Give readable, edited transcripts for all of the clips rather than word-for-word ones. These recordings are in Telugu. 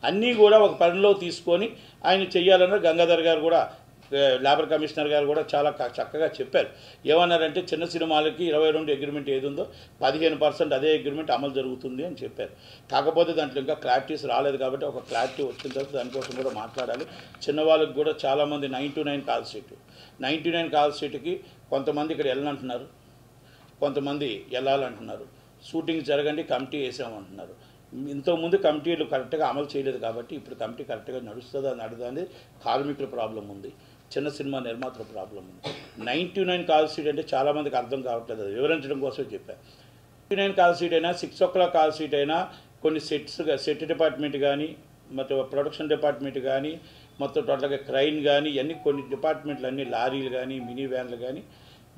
అన్నీ కూడా ఒక పరిధిలో తీసుకొని ఆయన చెయ్యాలన్న గంగాధర్ గారు కూడా లేబర్ కమిషనర్ గారు కూడా చాలా చక్కగా చెప్పారు. ఏమన్నారంటే చిన్న సినిమాలకి 22 అగ్రిమెంట్ ఏది ఉందో 15% అదే అగ్రిమెంట్ అమలు జరుగుతుంది అని చెప్పారు. కాకపోతే దాంట్లో ఇంకా క్లారిటీస్ రాలేదు కాబట్టి ఒక క్లారిటీ వచ్చిన తర్వాత దానికోసం కూడా మాట్లాడాలి. చిన్నవాళ్ళకి కూడా చాలామంది 9-9 కాల్ సీటు 99 కాల్ సీటుకి కొంతమంది ఇక్కడ వెళ్ళనంటున్నారు, కొంతమంది వెళ్ళాలంటున్నారు. షూటింగ్ జరగండి కమిటీ వేసామంటున్నారు. ఇంతకుముందు కమిటీలు కరెక్ట్గా అమలు చేయలేదు కాబట్టి ఇప్పుడు కమిటీ కరెక్ట్గా నడుస్తుందా నడదని కార్మికుల ప్రాబ్లం ఉంది, చిన్న సినిమా నిర్మాతల ప్రాబ్లం ఉంది. 99 కాల్ సీట్ అంటే చాలామందికి అర్థం కావట్లేదు, అది వివరించడం కోసం చెప్పాను. 99 కాల్ సీట్ అయినా 6 o'clock కాల్ సీట్ అయినా కొన్ని సెట్ డిపార్ట్మెంట్ కానీ మొత్తం ప్రొడక్షన్ డిపార్ట్మెంట్ కానీ మొత్తం టోటల్గా క్రైన్ కానీ ఇవన్నీ కొన్ని డిపార్ట్మెంట్లు అన్నీ లారీలు కానీ మినీ వ్యాన్లు కానీ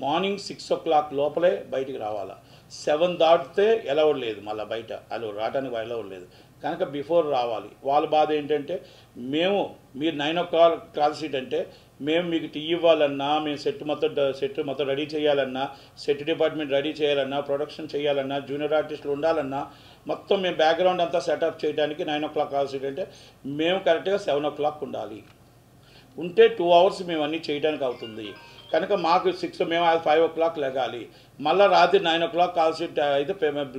మార్నింగ్ 6 o'clock లోపలే బయటికి రావాలా. 7 దాటితే అలౌడ్ లేదు, మళ్ళీ బయట రావడానికి అలౌడ్ లేదు కనుక బిఫోర్ రావాలి. వాళ్ళ బాధ ఏంటంటే మీరు 9 o'clock కాల్ సీట్ అంటే మేము మీకు టీ ఇవ్వాలన్నా, మేము సెట్ మొత్తం రెడీ చేయాలన్నా, సెట్ డిపార్ట్మెంట్ రెడీ చేయాలన్నా, ప్రొడక్షన్ చేయాలన్నా, జూనియర్ ఆర్టిస్టులు ఉండాలన్నా మొత్తం మేము బ్యాక్గ్రౌండ్ అంతా సెటప్ చేయడానికి 9 o'clock కాల్ సీట్ అంటే మేము కరెక్ట్గా 7 o'clock ఉండాలి. ఉంటే 2 hours మేము అన్నీ చేయడానికి అవుతుంది కనుక మాకు 6 మేము 5 o'clock లెగాలి. మళ్ళీ రాత్రి 9 o'clock కాల్ సీట్ అయితే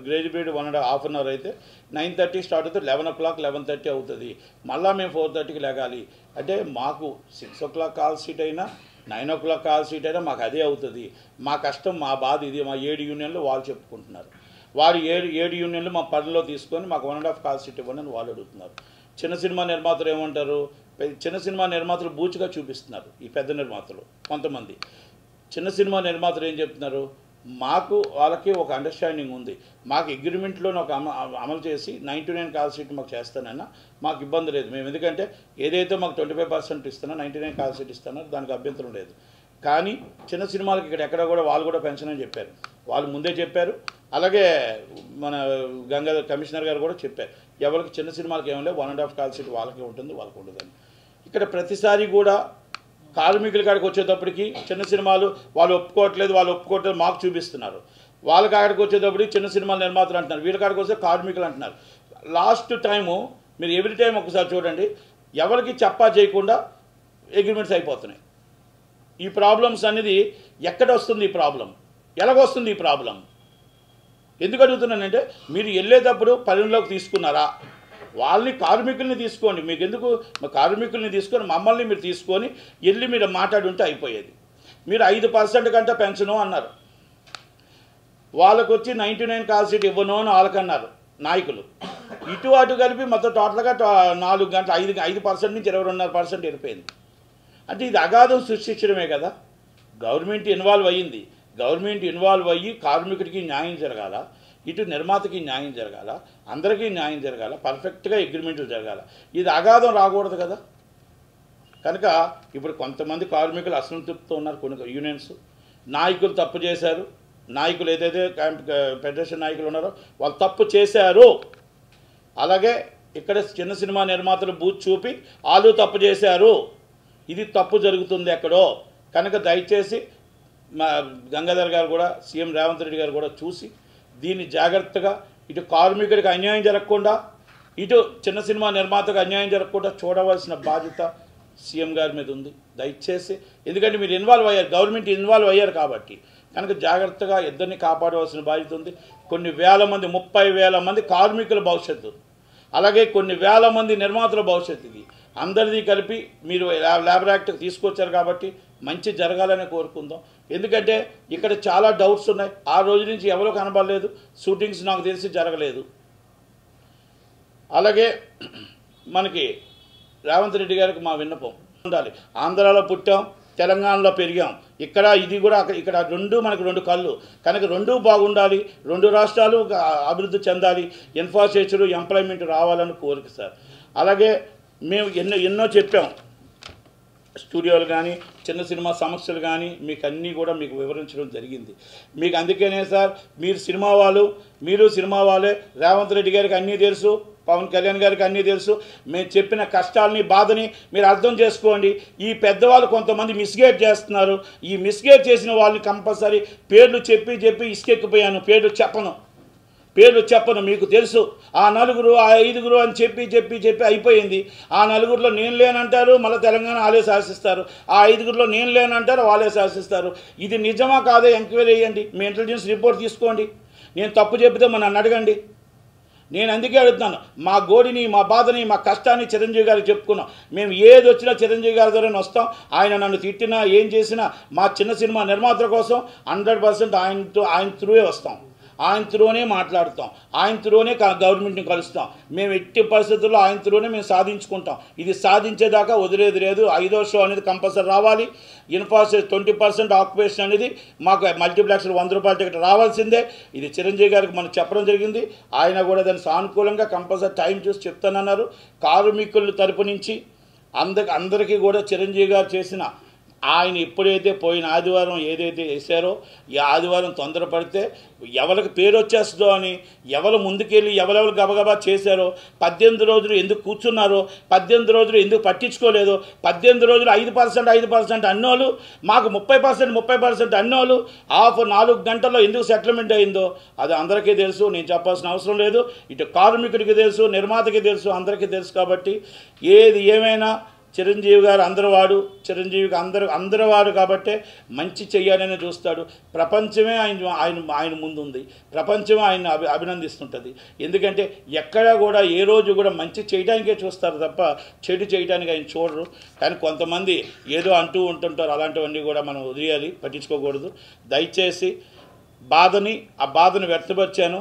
గ్రేజ్ పీరియడ్ 1.5 hour అయితే 9:30 స్టార్ట్ అయితే 11 o'clock 11:30 అవుతుంది. మళ్ళీ మేము 4:30కి లెగాలి. అంటే మాకు 6 o'clock కాల్ సీట్ అయినా 9 o'clock కాల్ సీట్ అయినా మాకు అదే అవుతుంది. మా కష్టం మా బాధ ఇది. మా 7 యూనియన్లు వాళ్ళు చెప్పుకుంటున్నారు. వారు 7 యూనియన్లు మా పనిలో తీసుకొని మాకు 1.5 కాల్ సీట్ ఇవ్వండి అని వాళ్ళు అడుగుతున్నారు. చిన్న సినిమా నిర్మాతలు ఏమంటారు? చిన్న సినిమా నిర్మాతలు బూచిగా చూపిస్తున్నారు. ఈ పెద్ద నిర్మాతలు కొంతమంది చిన్న సినిమా నిర్మాతలు ఏం చెప్తున్నారు, మాకు వాళ్ళకి ఒక అండర్స్టాండింగ్ ఉంది, మాకు అగ్రిమెంట్లోనే ఒక అమలు చేసి 99 కాల్ సీట్ మాకు చేస్తానన్నా మాకు ఇబ్బంది లేదు. మేము ఎందుకంటే ఏదైతే మాకు 25% ఇస్తున్నా 99 కాల్ సీట్ ఇస్తున్నా దానికి అభ్యంతరం లేదు. కానీ చిన్న సినిమాలకి ఎక్కడ కూడా వాళ్ళు కూడా పెన్షన్ అని చెప్పారు, వాళ్ళు ముందే చెప్పారు. అలాగే మన గంగాధర్ కమిషనర్ గారు కూడా చెప్పారు, ఎవరికి చిన్న సినిమాలకి ఏమో 1.5 కాల్ సీట్ వాళ్ళకి ఉంటుంది వాళ్ళకి ఉండదని. ఇక్కడ ప్రతిసారి కూడా కార్మికుల కాడికి వచ్చేటప్పటికి చిన్న సినిమాలు వాళ్ళు ఒప్పుకోవట్లేదు మాకు చూపిస్తున్నారు. వాళ్ళ కాడికి వచ్చేటప్పటికి చిన్న సినిమాల నిర్మాతలు అంటున్నారు, వీళ్ళ కాడికి వస్తే కార్మికులు అంటున్నారు. లాస్ట్ టైము మీరు ఎవ్రీ టైం ఒకసారి చూడండి, ఎవరికి చెప్పా చేయకుండా అగ్రిమెంట్స్ అయిపోతున్నాయి. ఈ ప్రాబ్లమ్స్ అనేది ఎక్కడ వస్తుంది? ఈ ప్రాబ్లం ఎలాగొస్తుంది? ఈ ప్రాబ్లం ఎందుకు అడుగుతున్నానంటే మీరు వెళ్ళేటప్పుడు పరిగణలోకి తీసుకున్నారా? వాళ్ళని కార్మికుల్ని తీసుకోండి, మీకు ఎందుకు కార్మికుల్ని తీసుకొని మమ్మల్ని మీరు తీసుకొని వెళ్ళి మీరు మాట్లాడుంటే అయిపోయేది. మీరు 5% కంటే పెంచను అన్నారు, వాళ్ళకు వచ్చి 99 కాల్ సీట్ ఇవ్వను అని వాళ్ళకన్నారు నాయకులు. ఇటు అటు కలిపి మొత్తం టోటల్గా 4 గంటలు 5% నుంచి 22.5% వెళ్ళిపోయింది. అంటే ఇది అగాధం సృష్టించడమే కదా. గవర్నమెంట్ ఇన్వాల్వ్ అయ్యింది, గవర్నమెంట్ ఇన్వాల్వ్ అయ్యి కార్మికుడికి న్యాయం జరగాల, ఇటు నిర్మాతకి న్యాయం జరగాల, అందరికీ న్యాయం జరగాల, పర్ఫెక్ట్గా అగ్రిమెంట్లు జరగాల. ఇది అగాధం రాకూడదు కదా. కనుక ఇప్పుడు కొంతమంది కార్మికులు అసంతృప్తితో ఉన్నారు. కొన్ని యూనియన్స్ నాయకులు తప్పు చేశారు, నాయకులు ఏదైతే ఫెడరేషన్ నాయకులు ఉన్నారో వాళ్ళు తప్పు చేశారు. అలాగే ఇక్కడ చిన్న సినిమా నిర్మాతలు బూత్ చూపి వాళ్ళు తప్పు చేశారు, ఇది తప్పు జరుగుతుంది ఎక్కడో. కనుక దయచేసి మా గంగాధర్ గారు కూడా సీఎం రేవంత్ రెడ్డి గారు కూడా చూసి దీన్ని జాగ్రత్తగా ఇటు కార్మికుడికి అన్యాయం జరగకుండా ఇటు చిన్న సినిమా నిర్మాతకు అన్యాయం జరగకుండా చూడవలసిన బాధ్యత సీఎం గారి మీద ఉంది దయచేసి. ఎందుకంటే మీరు ఇన్వాల్వ్ అయ్యారు, గవర్నమెంట్ ఇన్వాల్వ్ అయ్యారు కాబట్టి కనుక జాగ్రత్తగా ఇద్దరిని కాపాడవలసిన బాధ్యత ఉంది. కొన్ని వేల మంది 30,000 మంది కార్మికుల భవిష్యత్తు, అలాగే కొన్ని వేల మంది నిర్మాతల భవిష్యత్తు, ఇది అందరిది కలిపి మీరు లేబర్ యాక్ట్ తీసుకొచ్చారు కాబట్టి మంచి జరగాలని కోరుకుందాం. ఎందుకంటే ఇక్కడ చాలా డౌట్స్ ఉన్నాయి. ఆ రోజు నుంచి ఎవరో కనబడలేదు, షూటింగ్స్ నాకు తెలిసి జరగలేదు. అలాగే మనకి రేవంత్ రెడ్డి గారికి మా విన్నపం ఉండాలి, ఆంధ్రాలో పుట్టాం, తెలంగాణలో పెరిగాం, ఇక్కడ ఇది కూడా ఇక్కడ మనకు 2 కళ్ళు కనుక 2 బాగుండాలి, 2 రాష్ట్రాలు అభివృద్ధి చెందాలి, ఇన్ఫ్రాస్ట్రక్చర్ ఎంప్లాయ్మెంట్ రావాలని కోరిక సార్. అలాగే మేము ఎన్నో చెప్పాం, స్టూడియోలు కానీ చిన్న సినిమా సమస్యలు కానీ మీకు అన్నీ కూడా మీకు వివరించడం జరిగింది. మీకు అందుకనే సార్ మీరు సినిమా వాళ్ళే, రేవంత్ రెడ్డి గారికి అన్నీ తెలుసు, పవన్ కళ్యాణ్ గారికి అన్నీ తెలుసు. మేము చెప్పిన కష్టాలని బాధని మీరు అర్థం చేసుకోండి. ఈ పెద్దవాళ్ళు కొంతమంది మిస్గైడ్ చేస్తున్నారు, ఈ మిస్గైడ్ చేసిన వాళ్ళని కంపల్సరీ పేర్లు చెప్పి ఇసుకెక్కిపోయాను, పేర్లు చెప్పను, పేర్లు చెప్పను, మీకు తెలుసు. ఆ నలుగురు ఆ ఐదుగురు అని చెప్పి అయిపోయింది. ఆ నలుగురిలో నేను లేనంటారు, మళ్ళీ తెలంగాణ వాళ్ళే శాసిస్తారు. ఆ ఐదుగురిలో నేను లేనంటారు, వాళ్ళే శాసిస్తారు. ఇది నిజమా కాదే ఎంక్వైరీ చేయండి, మీ ఇంటెలిజెన్స్ రిపోర్ట్ తీసుకోండి. నేను తప్పు చెబితే నన్ను అడగండి. నేను అందుకే అడుగుతున్నాను, మా గోడిని, మా బాధని, మా కష్టాన్ని చిరంజీవి గారికి చెప్పుకున్నాం. మేము ఏది వచ్చినా చిరంజీవి గారి ద్వారానే వస్తాం. ఆయన నన్ను తిట్టినా ఏం చేసినా మా చిన్న సినిమా నిర్మాతల కోసం 100% ఆయన త్రూవే వస్తాం. ఆయన త్రూనే మాట్లాడుతాం, ఆయన త్రూనే గవర్నమెంట్ని కలుస్తాం. మేము ఎట్టి పరిస్థితుల్లో ఆయన త్రూనే మేము సాధించుకుంటాం. ఇది సాధించేదాకా వదిలేది లేదు. 5వ షో అనేది కంపల్సరీ రావాలి. ఇన్ఫాసిస్ 20% ఆక్యుపేషన్ అనేది మాకు మల్టీప్లెక్స్లో ₹100 టికెట్ రావాల్సిందే. ఇది చిరంజీవి గారికి మనం చెప్పడం జరిగింది. ఆయన కూడా దాన్ని సానుకూలంగా కంపల్సరీ టైం చూసి చెప్తానన్నారు. కార్మికుల తరపు నుంచి అందరికీ కూడా చిరంజీవి గారు చేసిన ఆయన ఎప్పుడైతే పోయిన ఆదివారం ఏదైతే వేశారో, ఈ ఆదివారం తొందరపడితే ఎవరికి పేరు వచ్చేస్తుందో అని ఎవరు ముందుకెళ్ళి ఎవరెవరు గబగబా చేశారో, 18 రోజులు ఎందుకు కూర్చున్నారో, 18 రోజులు ఎందుకు పట్టించుకోలేదో, 18 రోజులు 5% అన్నోళ్ళు, మాకు 30% అన్నోళ్ళు 4 గంటల్లో ఎందుకు సెటిల్మెంట్ అయిందో అది అందరికీ తెలుసు. నేను చెప్పాల్సిన అవసరం లేదు. ఇటు కార్మికుడికి తెలుసు, నిర్మాతకి తెలుసు, అందరికీ తెలుసు. కాబట్టి ఏది ఏమైనా చిరంజీవి గారు అందరివాడు, చిరంజీవికి అందరివాడు కాబట్టే మంచి చెయ్యాలని చూస్తాడు. ప్రపంచమే ఆయన ముందుంది, ప్రపంచమే ఆయన అభినందిస్తుంటుంది. ఎందుకంటే ఎక్కడా కూడా ఏ రోజు కూడా మంచి చేయడానికే చూస్తారు తప్ప చెడు చేయడానికి ఆయన చూడరు. కానీ కొంతమంది ఏదో అంటూ ఉంటుంటారు, అలాంటివన్నీ కూడా మనం వదిలేయాలి, పట్టించుకోకూడదు. దయచేసి ఆ బాధను వ్యక్తపరిచాను.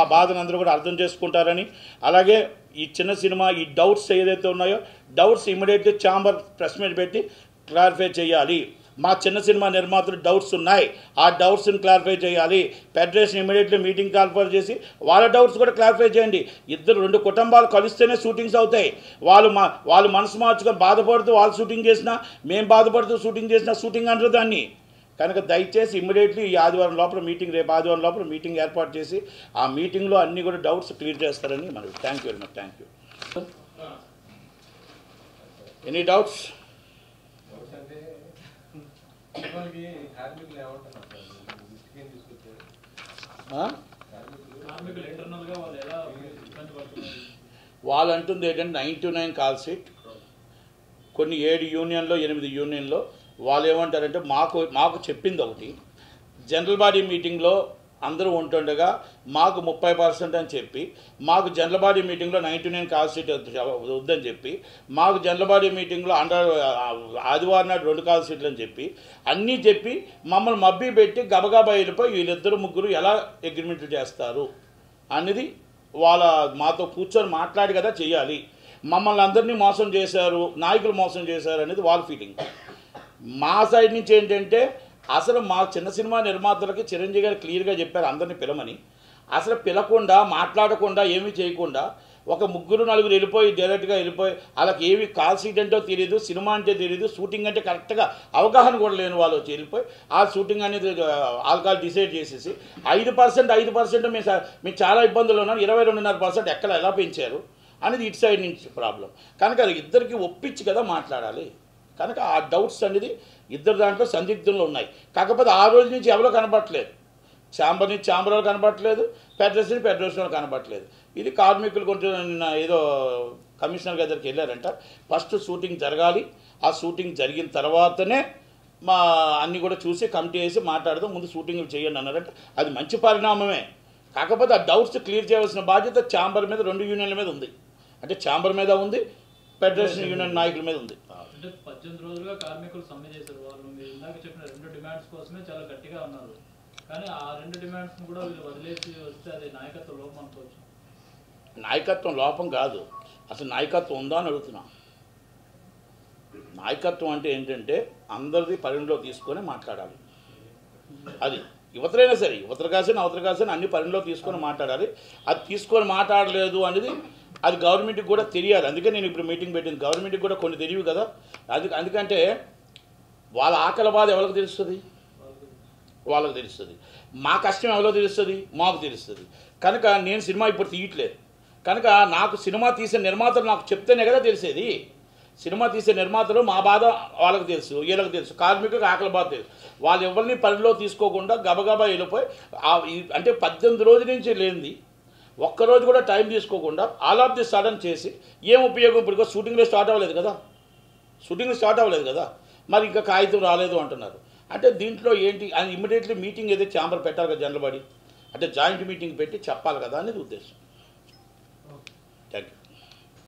ఆ బాధను అందరూ కూడా అర్థం చేసుకుంటారని, అలాగే ఈ చిన్న సినిమా ఈ డౌట్స్ ఏదైతే ఉన్నాయో doubts immediately chamber press meet పెట్టి క్లారిఫై చేయాలి. మా చిన్న సినిమా నిర్మాతలు డౌట్స్ ఉన్నాయి, ఆ డౌట్స్ని క్లారిఫై చేయాలి. ఫెడరేషన్ ఇమీడియట్లీ మీటింగ్ కాల్ఫర్ చేసి వాళ్ళ డౌట్స్ కూడా క్లారిఫై చేయండి. 2 కుటుంబాలు కలిస్తేనే షూటింగ్స్ అవుతాయి. వాళ్ళు మనసు మార్చుకొని బాధపడుతూ వాళ్ళు షూటింగ్ చేసినా, మేము బాధపడుతూ షూటింగ్ చేసినా షూటింగ్ అంటారు దాన్ని. కనుక దయచేసి ఇమ్మీడియట్లీ ఈ ఆదివారం లోపల మీటింగ్, రేపు ఆదివారం లోపల మీటింగ్ ఏర్పాటు చేసి ఆ మీటింగ్లో అన్నీ కూడా డౌట్స్ క్లియర్ చేస్తారని మనకి. Thank you very much. Thank you. Any doubts? వాళ్ళు అంటుంది ఏంటంటే 99 కాల్ షీట్, కొన్ని 7 యూనియన్లో 8 యూనియన్లో వాళ్ళు ఏమంటారంటే మాకు చెప్పింది ఒకటి, జనరల్ బాడీ మీటింగ్లో అందరూ ఉంటుండగా మాకు 30% అని చెప్పి, మాకు జనరల్ బాడీ మీటింగ్లో 99 కాల్ షీట్ వద్దని చెప్పి, మాకు జనరల్ బాడీ మీటింగ్లో ఆదివారం నాడు 2 కాల్ షీట్లు అని చెప్పి అన్నీ చెప్పి మమ్మల్ని మబ్బి పెట్టి గబగబా వెళ్ళిపోయి వీళ్ళిద్దరు ముగ్గురు ఎలా అగ్రిమెంట్లు చేస్తారు అనేది మాతో కూర్చొని మాట్లాడి కదా చేయాలి. మమ్మల్ని అందరినీ మోసం చేశారు, నాయకులు మోసం చేశారు అనేది వాళ్ళ ఫీలింగ్. మా సైడ్ నుంచి ఏంటంటే అసలు మా చిన్న సినిమా నిర్మాతలకి చిరంజీవి గారు క్లియర్గా చెప్పారు అందరినీ పిలమని. అసలు పిలకుండా, మాట్లాడకుండా, ఏమీ చేయకుండా ఒక 3-4 వెళ్ళిపోయి డైరెక్ట్గా వెళ్ళిపోయి వాళ్ళకి ఏమి కాల్ షీట్ అంటో తెలియదు, సినిమా అంటే తెలియదు, షూటింగ్ అంటే కరెక్ట్గా అవగాహన కూడా లేని వాళ్ళు వచ్చి వెళ్ళిపోయి ఆ షూటింగ్ అనేది ఆల్కహాల్ డిసైడ్ చేసేసి 5% మేము చాలా ఇబ్బందులు ఉన్నాం, 22.5% ఎలా పెంచారు అనేది ఇటు సైడ్ నుంచి ప్రాబ్లం. కనుక అది ఇద్దరికి ఒప్పించి కదా మాట్లాడాలి. కనుక ఆ డౌట్స్ అనేది ఇద్దరు దాంట్లో సందిగ్ధంలో ఉన్నాయి. కాకపోతే ఆ రోజు నుంచి ఎవరో కనబట్టలేదు, ఛాంబర్ నుంచి ఛాంబర్లో కనబట్టలేదు, ఫెడరేషన్ కనబట్టలేదు. ఇది కార్మికులు కొంచెం ఏదో కమిషనర్ గారి దగ్గరికి వెళ్ళారంట. ఫస్ట్ షూటింగ్ జరగాలి, ఆ షూటింగ్ జరిగిన తర్వాతనే అన్నీ కూడా చూసి కమిటీ వేసి మాట్లాడదాం, ముందు షూటింగ్లు చేయండి అన్నారంట. అది మంచి పరిణామమే. కాకపోతే ఆ డౌట్స్ క్లియర్ చేయవలసిన బాధ్యత ఛాంబర్ మీద, 2 యూనియన్ల మీద ఉంది. అంటే ఛాంబర్ మీద ఉంది, ఫెడరేషన్ యూనియన్ నాయకుల మీద ఉంది. అంటే 18 రోజులుగా కార్మికులు సమ్మె చేశారు. వాళ్ళు మీరు ఇందాక చెప్పిన 2 డిమాండ్స్ కోసమే చాలా గట్టిగా ఉన్నారు. కానీ ఆ 2 డిమాండ్స్ని కూడా వీళ్ళు వదిలేసి వస్తే అది నాయకత్వ లోపం అనుకోవచ్చు. నాయకత్వం లోపం కాదు, అసలు నాయకత్వం ఉందా అని అడుగుతున్నా. నాయకత్వం అంటే ఏంటంటే అందరిది పరిగణలో తీసుకొని మాట్లాడాలి. అది యువతలైనా సరే, యువతలు కాసిన అవతల కాసిన అన్ని పరిగణలో తీసుకొని మాట్లాడాలి. అది తీసుకొని మాట్లాడలేదు అనేది అది గవర్నమెంట్కి కూడా తెలియాలి. అందుకే నేను ఇప్పుడు మీటింగ్ పెట్టింది. గవర్నమెంట్కి కూడా కొన్ని తెలియవు కదా. అందుకంటే వాళ్ళ ఆకలి బాధ ఎవరికి తెలుస్తుంది? వాళ్ళకి తెలుస్తుంది. మా కష్టం ఎవరో తెలుస్తుంది? మాకు తెలుస్తుంది. కనుక నేను సినిమా ఇప్పుడు తీయట్లేదు. కనుక నాకు సినిమా తీసే నిర్మాతలు నాకు చెప్తేనే కదా తెలిసేది. సినిమా తీసే నిర్మాతలు మా బాధ వాళ్ళకి తెలుసు, వీళ్ళకి తెలుసు, కార్మికులకు ఆకలి బాధ తెలుసు. వాళ్ళు ఎవరిని పరిలో తీసుకోకుండా గబగబా వెళ్ళిపోయి అంటే 18 రోజుల నుంచి లేనిది ఒక్కరోజు కూడా టైం తీసుకోకుండా ఆల్ ఆఫ్ ది సడన్ చేసి ఏం ఉపయోగం? ఇప్పుడు షూటింగ్లో స్టార్ట్ అవ్వలేదు కదా, మరి ఇంకా కాగితం రాలేదు అంటున్నారు. అంటే దీంట్లో ఏంటి అని ఇమ్మీడియట్లీ మీటింగ్ ఏదో ఛాంబర్ పెట్టాలి కదా జనరల్ బాడీ, అంటే జాయింట్ మీటింగ్ పెట్టి చెప్పాలి కదా అనేది ఉద్దేశం. Thank you.